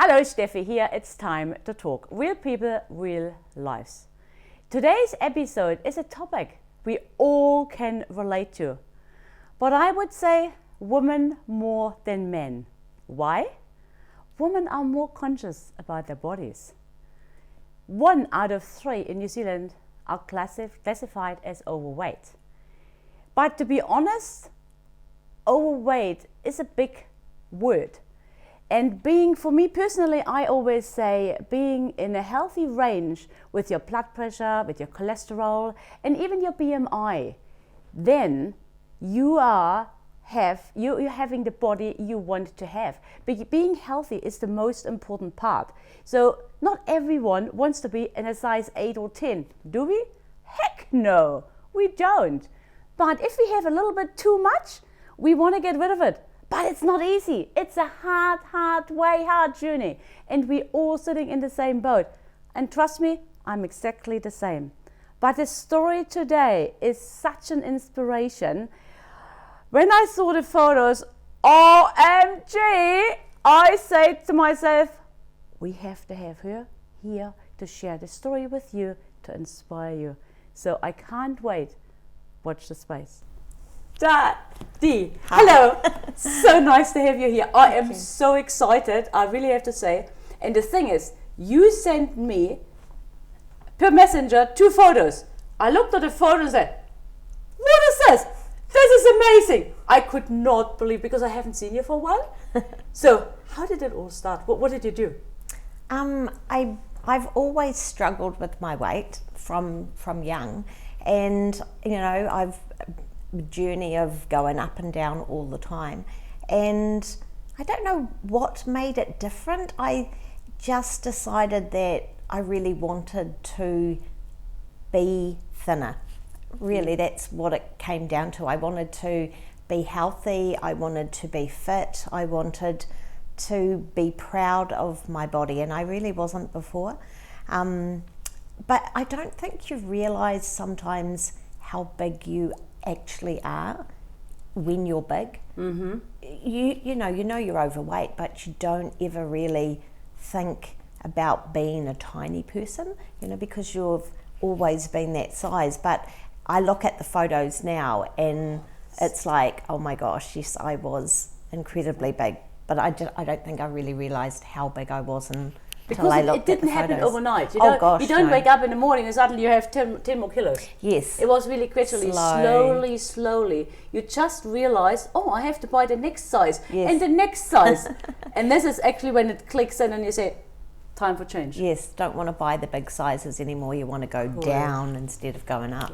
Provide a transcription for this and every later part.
Hello, Steffi here. It's time to talk. Real people, real lives. Today's episode is a topic we all can relate to. But I would say women more than men. Why? Women are more conscious about their bodies. 1 out of 3 in New Zealand are classified as overweight. But to be honest, overweight is a big word. And for me personally, I always say being in a healthy range with your blood pressure, with your cholesterol, and even your BMI, then you're having the body you want to have. Being healthy is the most important part. So not everyone wants to be in a size 8 or 10, do we? Heck no, we don't. But if we have a little bit too much, we want to get rid of it. But it's not easy. It's a hard journey. And we're all sitting in the same boat. And trust me, I'm exactly the same. But the story today is such an inspiration. When I saw the photos, OMG, I said to myself, we have to have her here to share the story with you, to inspire you. So I can't wait. Watch the space. Daddy, hello. So nice to have you here. I am so excited, I really have to say. And the thing is, you sent me per messenger 2 photos. I looked at the photos and said, what is this? This is amazing. I could not believe, because I haven't seen you for a while. So how did it all start? What did you do? I've always struggled with my weight from young, and I've journey of going up and down all the time, and I don't know what made it different. I just decided that I really wanted to be thinner. Really, that's what it came down to. I wanted to be healthy, I wanted to be fit, I wanted to be proud of my body, and I really wasn't before. But I don't think you realise sometimes how big you actually are when you're big. Mm-hmm. You know you're overweight, but you don't ever really think about being a tiny person, because you've always been that size. But I look at the photos now and it's like, oh my gosh, yes, I was incredibly big, but I don't think I really realised how big I was until I looked at the photos. Because it didn't happen overnight. You don't no. wake up in the morning and suddenly you have 10 more kilos. Yes. It was really gradually, slowly. You just realize, I have to buy the next size, yes. and the next size. And this is actually when it clicks in and you say, time for change. Yes, don't want to buy the big sizes anymore. You want to go down instead of going up.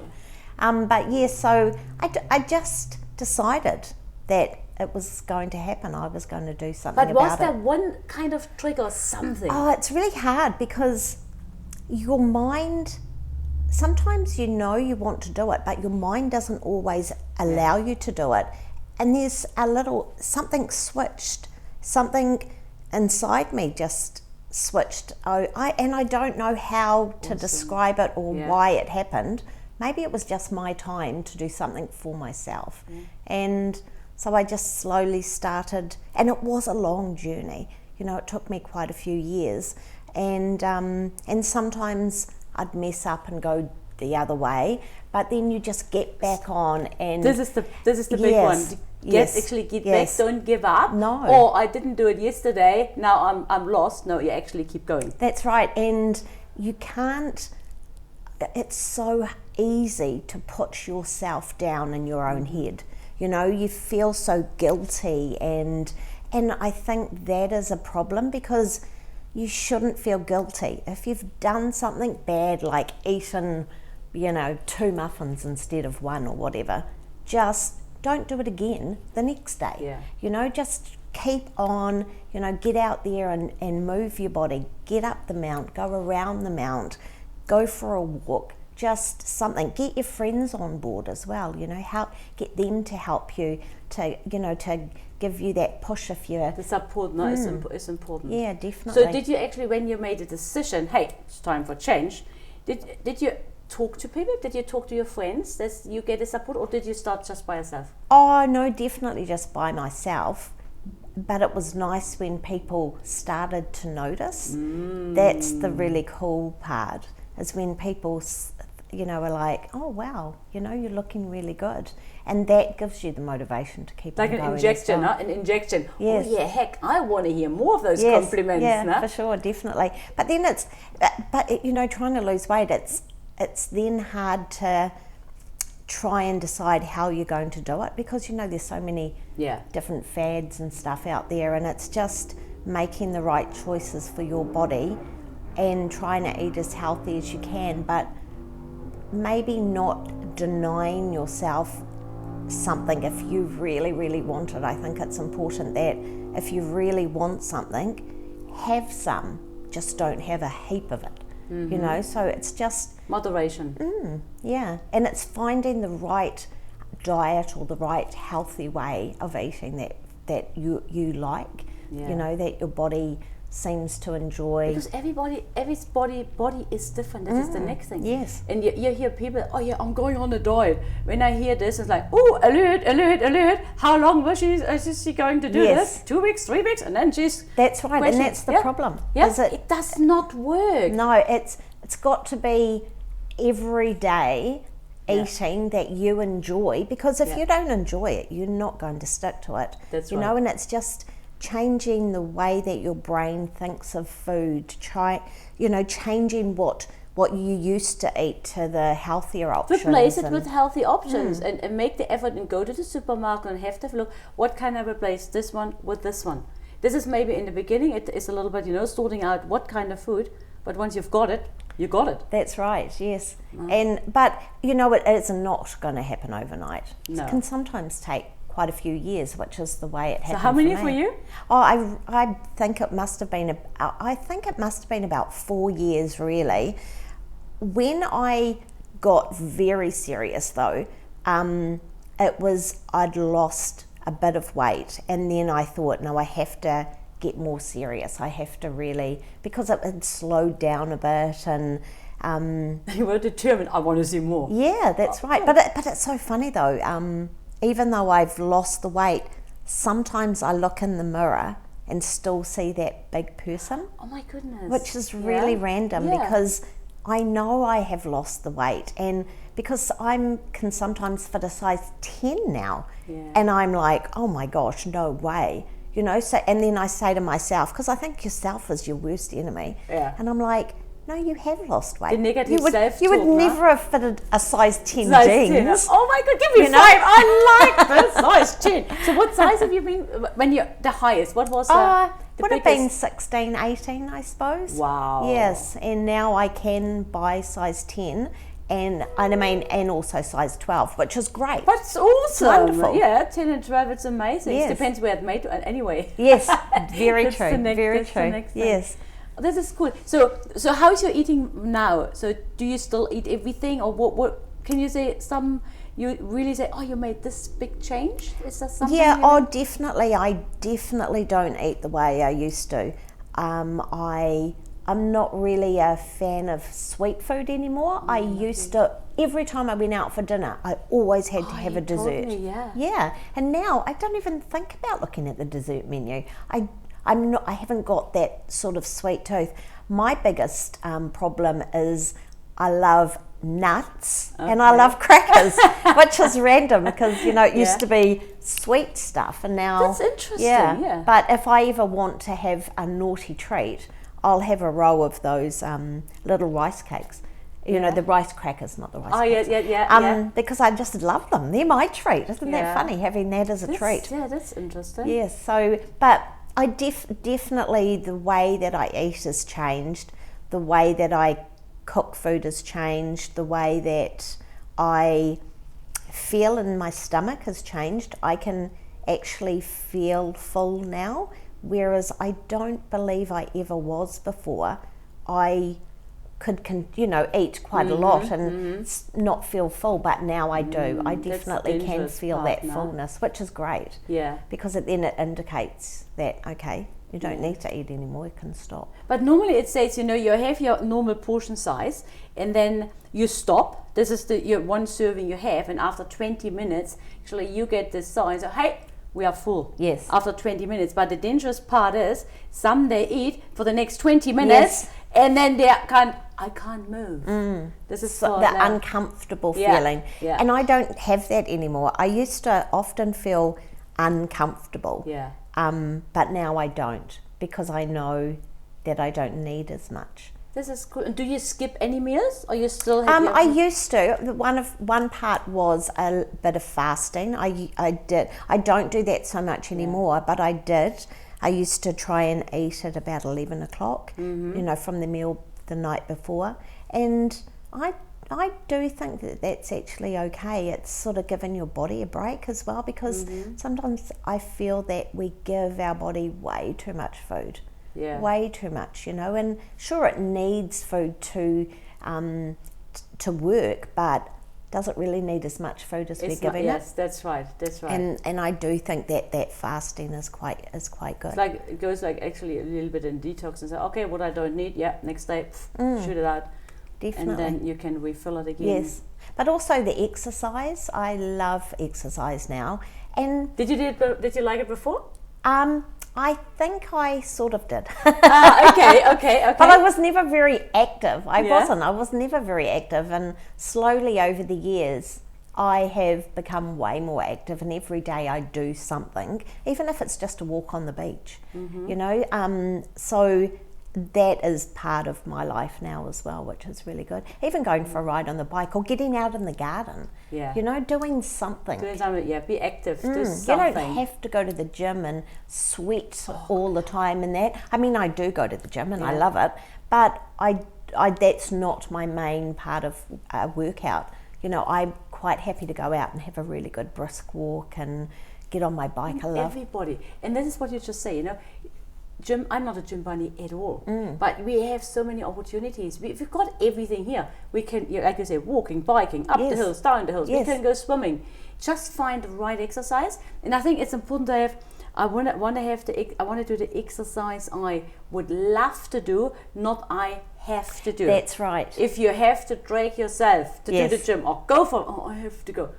Yeah. But yes, so I just decided that it was going to happen. I was going to do something about it. But was there one kind of trigger, something? Oh, it's really hard, because your mind, sometimes you want to do it, but your mind doesn't always allow you to do it. And there's something switched, something inside me just switched. And I don't know how to describe it or why it happened. Maybe it was just my time to do something for myself. And so I just slowly started, and it was a long journey. It took me quite a few years, and sometimes I'd mess up and go the other way, but then you just get back on. And this is the big one. Get back. Don't give up. No. Or I didn't do it yesterday. Now I'm lost. No, you actually keep going. That's right, and you can't. It's so easy to put yourself down in your own head. You feel so guilty, and I think that is a problem, because you shouldn't feel guilty. If you've done something bad, like eaten, 2 muffins instead of 1 or whatever, just don't do it again the next day. Yeah. Just keep on, get out there and move your body, get up the mount, go around the mount, go for a walk. Just something. Get your friends on board as well. Get them to help you, to give you that push if you're. The support is important. Yeah, definitely. So did you actually, when you made a decision, hey, it's time for change, did you talk to people? Did you talk to your friends? Did you get the support, or did you start just by yourself? Oh no, definitely just by myself. but it was nice when people started to notice. That's the really cool part, is when people, are like, oh wow, you're looking really good, and that gives you the motivation to keep like on going. An injection, huh? An injection. Yes. Oh yeah, heck, I want to hear more of those Yes, compliments. yeah, nah? for sure, definitely. But then trying to lose weight, it's then hard to try and decide how you're going to do it, because there's so many different fads and stuff out there, and it's just making the right choices for your body and trying to eat as healthy as you can, but maybe not denying yourself something if you really, really want it. I think it's important that if you really want something, have some, just don't have a heap of it. So it's just moderation. Yeah, and it's finding the right diet or the right healthy way of eating that you like, that your body seems to enjoy. Because everybody's body is different. That is the next thing. Yes. And you hear people, oh yeah, I'm going on a diet. When I hear this, it's like, oh, alert. How long is she going to do this? 2 weeks, 3 weeks? And then she's... That's right, and that's the problem. Yes, it does not work. No, it's got to be every day eating that you enjoy, because if you don't enjoy it, you're not going to stick to it. That's right. And it's just changing the way that your brain thinks of food, changing what you used to eat to the healthier options. Replace it with healthy options and make the effort and go to the supermarket and have to look, what can I replace this one with this one? This is maybe in the beginning, it is a little bit, sorting out what kind of food, but once you've got it, you got it. That's right, yes. But it's not going to happen overnight. No. It can sometimes take quite a few years, which is the way it happened. So how many for me? You? Oh, I think it must have been about 4 years, really. When I got very serious, though, I'd lost a bit of weight, and then I thought, no, I have to get more serious. I have to really, because it had slowed down a bit, and you were determined. I want to see more. Yeah, that's right. But it's so funny though. Even though I've lost the weight, sometimes I look in the mirror and still see that big person. Oh my goodness. Which is really random, because I know I have lost the weight, and because I can sometimes fit a size 10 now, and I'm like, oh my gosh, no way. So, and then I say to myself, because I think yourself is your worst enemy, and I'm like, no, you have lost weight. The negative self-talk. You would never have fitted a size 10 size jeans. 10. Oh my God, give me 5. I like the size 10. So what size have you been when you're the highest? What was the would have been 16, 18, I suppose. Wow. Yes, and now I can buy size 10. And also size 12, which is great. That's awesome. It's wonderful. Yeah, 10 and 12, it's amazing. Yes. It depends where it's made anyway. Yes, very That's true. Very true. Yes. This is cool. So how's your eating now? So do you still eat everything, or what can you say you really say, oh, you made this big change? Is that something? Yeah, definitely. I definitely don't eat the way I used to. I'm not really a fan of sweet food anymore. I used to, every time I went out for dinner, I always had to have a dessert. Totally, yeah. Yeah, and now I don't even think about looking at the dessert menu. I haven't got that sort of sweet tooth. My biggest problem is I love nuts and I love crackers, which is random because it used to be sweet stuff, and now that's interesting. Yeah. But if I ever want to have a naughty treat, I'll have a row of those little rice cakes. The rice crackers, not the rice cakes. Yeah. Because I just love them. They're my treat. Isn't that funny, having that as a treat? Yeah, that's interesting. Yes, but I definitely, the way that I eat has changed. The way that I cook food has changed. The way that I feel in my stomach has changed. I can actually feel full now, whereas I don't believe I ever was before. I could eat quite a lot and not feel full, but now I do. I definitely can feel that fullness, which is great. Yeah. Because then it indicates that, okay, you don't need to eat anymore, you can stop. But normally it says, you have your normal portion size and then you stop. This is your one serving you have, and after 20 minutes, actually you get this size. So, hey, we are full. Yes. After 20 minutes. But the dangerous part is some they eat for the next 20 minutes and then they I can't move. This is So the uncomfortable feeling. Yeah. And I don't have that anymore. I used to often feel uncomfortable. Yeah. But now I don't, because I know that I don't need as much. This is cool. And do you skip any meals, or you still have? I used to. One part was a bit of fasting. I did. I don't do that so much anymore, but I did. I used to try and eat at about 11 o'clock. You know, from the meal the night before, and I do think that that's actually okay. It's sort of giving your body a break as well, because sometimes I feel that we give our body way too much food. Yeah. Way too much, you know, and sure, it needs food to work, but does it really need as much food as we're giving it? Yes, that's right. And I do think that fasting is quite good. It's like it goes like actually a little bit in detox and say, okay, what I don't need, next day, shoot it out. Definitely. And then you can refill it again. Yes, but also the exercise. I love exercise now. And did you like it before? I think I sort of did. Okay. But I was never very active. I was never very active, and slowly over the years I have become way more active, and every day I do something, even if it's just a walk on the beach, you know. So that is part of my life now as well, which is really good. Even going for a ride on the bike or getting out in the garden, you know, doing something. Be active, do something. You don't have to go to the gym and sweat all the time and that. I mean, I do go to the gym and I love it, but I that's not my main part of workout. You know, I'm quite happy to go out and have a really good brisk walk and get on my bike. I love everybody. And this is what you just say, you know. Gym, I'm not a gym bunny at all, but we have so many opportunities. We've got everything here. We can, like you say, walking, biking, up the hills, down the hills. We can go swimming. Just find the right exercise. And I think it's important to have. I want to do the exercise I would love to do, not I have to do. That's right. If you have to drag yourself to do the gym or go for, I have to go.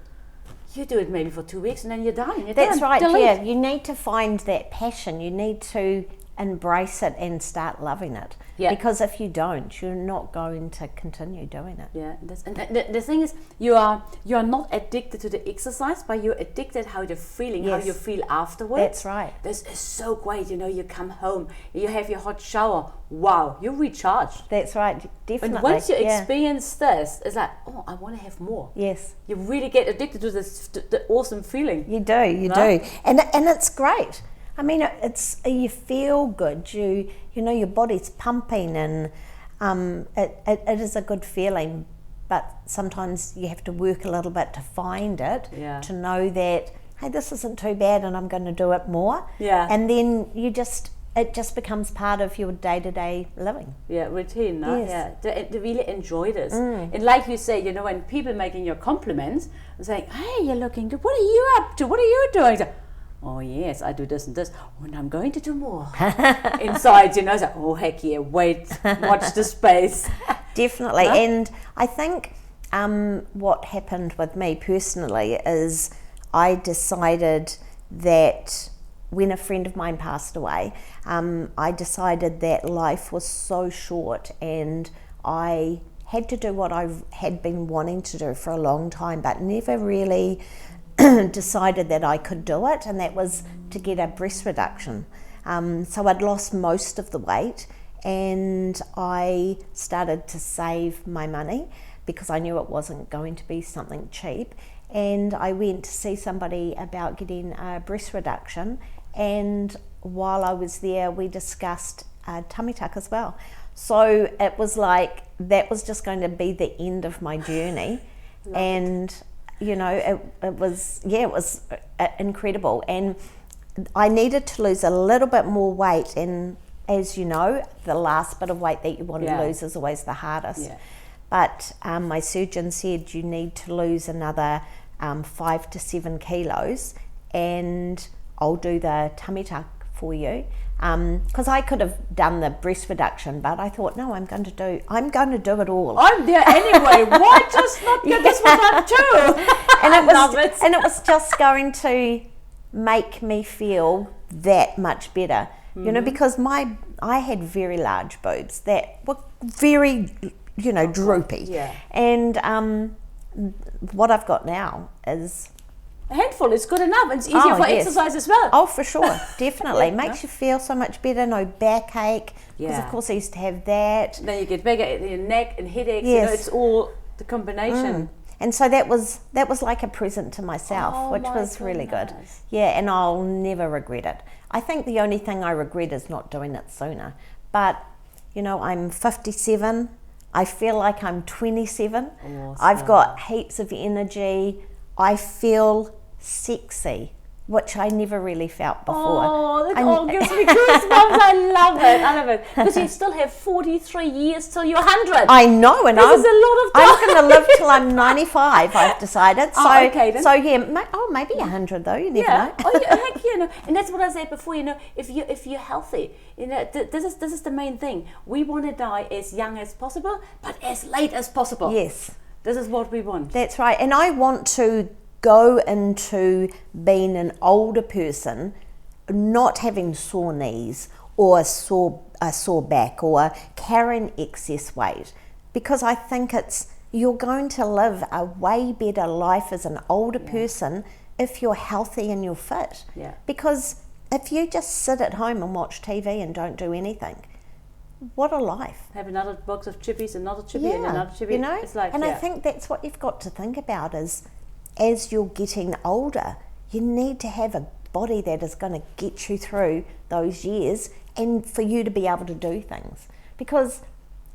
You do it maybe for 2 weeks and then you're done. That's right. Yeah, you need to find that passion. You need to embrace it and start loving it. Yeah. Because if you don't, you're not going to continue doing it. Yeah. And the thing is, you are not addicted to the exercise, but you're addicted how you're feeling, how you feel afterwards. That's right. This is so great. You know, you come home, you have your hot shower. Wow, you recharge. That's right. Definitely. And once you experience this, it's like, oh, I want to have more. Yes. You really get addicted to this the awesome feeling. You do. You do. And it's great. I mean, it's you feel good. You know, your body's pumping, and it is a good feeling. But sometimes you have to work a little bit to find it, to know that, hey, this isn't too bad, and I'm going to do it more. Yeah. And then it just becomes part of your day-to-day living. Yeah, routine. No? Yes. Yeah, to really enjoy this. And like you say, you know, when people making your compliments, saying, hey, you're looking good. What are you up to? What are you doing? So, oh yes, I do this and this. Oh, and I'm going to do more. Inside, you know, so, oh heck yeah, wait, watch the space. Definitely. And I think what happened with me personally is I decided that when a friend of mine passed away, I decided that life was so short and I had to do what I had been wanting to do for a long time, but never really decided that I could do it, and that was to get a breast reduction. So I'd lost most of the weight, and I started to save my money because I knew it wasn't going to be something cheap, and I went to see somebody about getting a breast reduction, and while I was there we discussed tummy tuck as well. So it was like that was just going to be the end of my journey. And you know, it was incredible, and I needed to lose a little bit more weight, and as you know, the last bit of weight that you want to lose is always the hardest. But my surgeon said you need to lose another 5 to 7 kilos, and I'll do the tummy tuck for you. Because I could have done the breast reduction, but I thought, no, I'm going to do it all. I'm there anyway. Why just not get this one done too? And it was just going to make me feel that much better. You know, because I had very large boobs that were very, droopy. Yeah. And what I've got now is a handful is good enough. It's easier for exercise as well. Oh, for sure, definitely. Makes you feel so much better. No backache. Because of course I used to have that. Then you get bigger in your neck and headaches. Yes. It's all the combination. And so that was like a present to myself, which was really good. Yeah, and I'll never regret it. I think the only thing I regret is not doing it sooner. But, I'm 57. I feel like I'm 27. Awesome. I've got heaps of energy. I feel sexy, which I never really felt before. Oh, that all gives me goosebumps. I love it. Because you still have 43 years till you're 100. I know, and this is a lot of time. I'm going to live till I'm 95, I've decided. So, okay then. So yeah, maybe 100 though, you never know. Heck, and that's what I said before, if you're healthy, this is the main thing. We want to die as young as possible, but as late as possible. Yes. This is what we want. That's right. And I want to go into being an older person not having sore knees or a sore back or carrying excess weight, because I think you're going to live a way better life as an older person if you're healthy and you're fit. Yeah. Because if you just sit at home and watch TV and don't do anything, what a life. Have another box of chippies, another chippy, and another chippy. It's like, I think that's what you've got to think about is, as you're getting older, you need to have a body that is going to get you through those years and for you to be able to do things. Because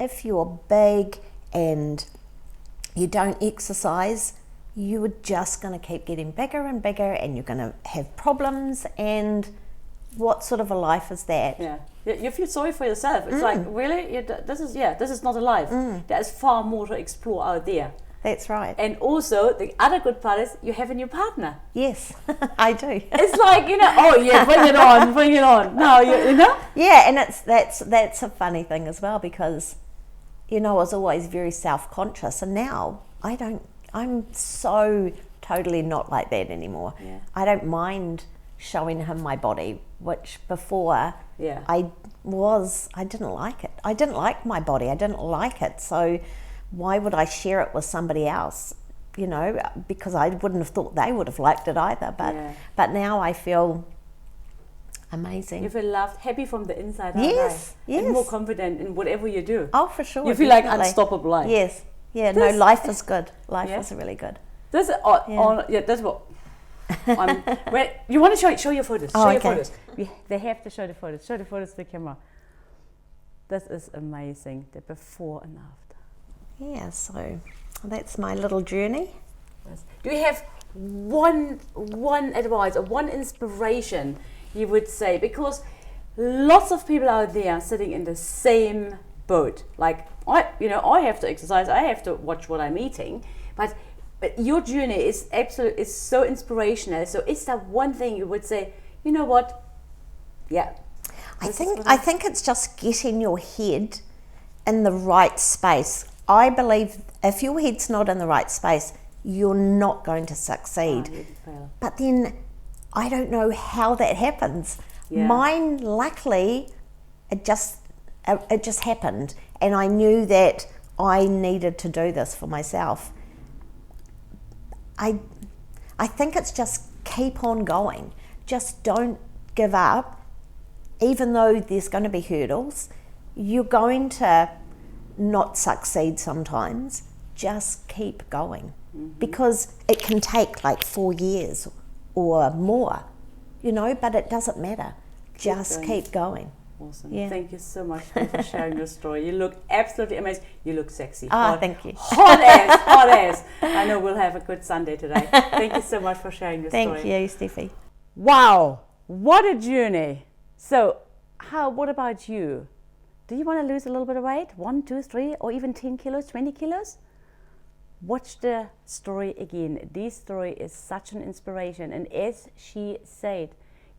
if you're big and you don't exercise, you're just going to keep getting bigger and bigger, and you're going to have problems. And what sort of a life is that? Yeah, you feel sorry for yourself. It's like, really, this is not a life. There's far more to explore out there. That's right. And also, the other good part is you have a new partner. Yes, I do. It's like, oh yeah, bring it on. No, Yeah, and that's a funny thing as well, because, I was always very self-conscious, and now I'm so totally not like that anymore. Yeah. I don't mind showing him my body, which before I didn't like it. I didn't like my body. I didn't like it. So why would I share it with somebody else? Because I wouldn't have thought they would have liked it either. But now I feel amazing. You feel loved, happy from the inside out. Yes. And more confident in whatever you do. Oh, for sure. You feel like unstoppable life. Yes. Yeah. Life is good. Life is really good. That's what. You want to show your photos? Show your photos. They have to show the photos. Show the photos to the camera. This is amazing. The before and after. Yeah, so that's my little journey. Do you have one advice or one inspiration you would say? Because lots of people out there are sitting in the same boat. Like I have to exercise. I have to watch what I'm eating. But your journey is so inspirational. So is there one thing you would say? You know what? Yeah. I think it's just getting your head in the right space. I believe if your head's not in the right space, you're not going to succeed. But then I don't know how that happens. Yeah. Mine, luckily, it just happened, and I knew that I needed to do this for myself. I think it's just keep on going. Just don't give up, even though there's going to be hurdles. You're going to not succeed sometimes. Just keep going, because it can take like 4 years or more, but it doesn't matter. Just keep going. Awesome. Yeah. Thank you so much for sharing your story. You look absolutely amazing. You look sexy. Thank you. Hot ass. I know we'll have a good Sunday today. Thank you so much for sharing your story. Thank you, Steffi. Wow, what a journey. So, what about you? Do you want to lose a little bit of weight? 1, 2, 3, or even 10 kilos, 20 kilos? Watch the story again. This story is such an inspiration. And as she said,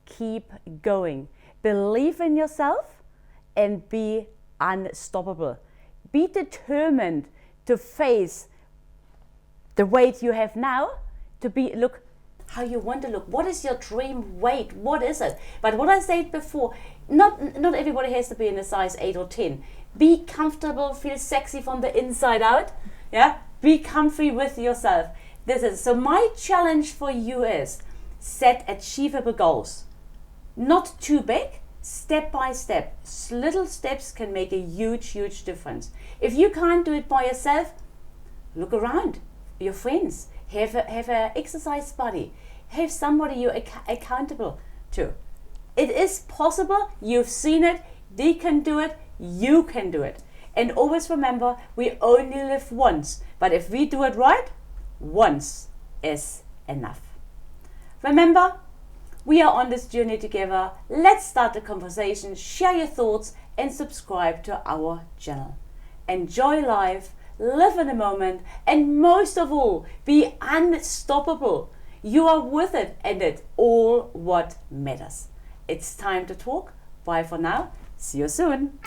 keep going. Believe in yourself and be unstoppable. Be determined to face the weight you have now, how you want to look. What is your dream weight? What is it? But what I said before, not everybody has to be in a size 8 or 10. Be comfortable, feel sexy from the inside out. Yeah, be comfy with yourself. So my challenge for you is set achievable goals. Not too big, step by step. Little steps can make a huge difference. If you can't do it by yourself, look around your friends. Have a exercise buddy. Have somebody you're accountable to. It is possible. You've seen it. They can do it. You can do it. And always remember, we only live once. But if we do it right, once is enough. Remember, we are on this journey together. Let's start the conversation. Share your thoughts and subscribe to our channel. Enjoy life. Live in the moment, and most of all, be unstoppable. You are worth it, and it's all what matters. It's time to talk. Bye for now. See you soon.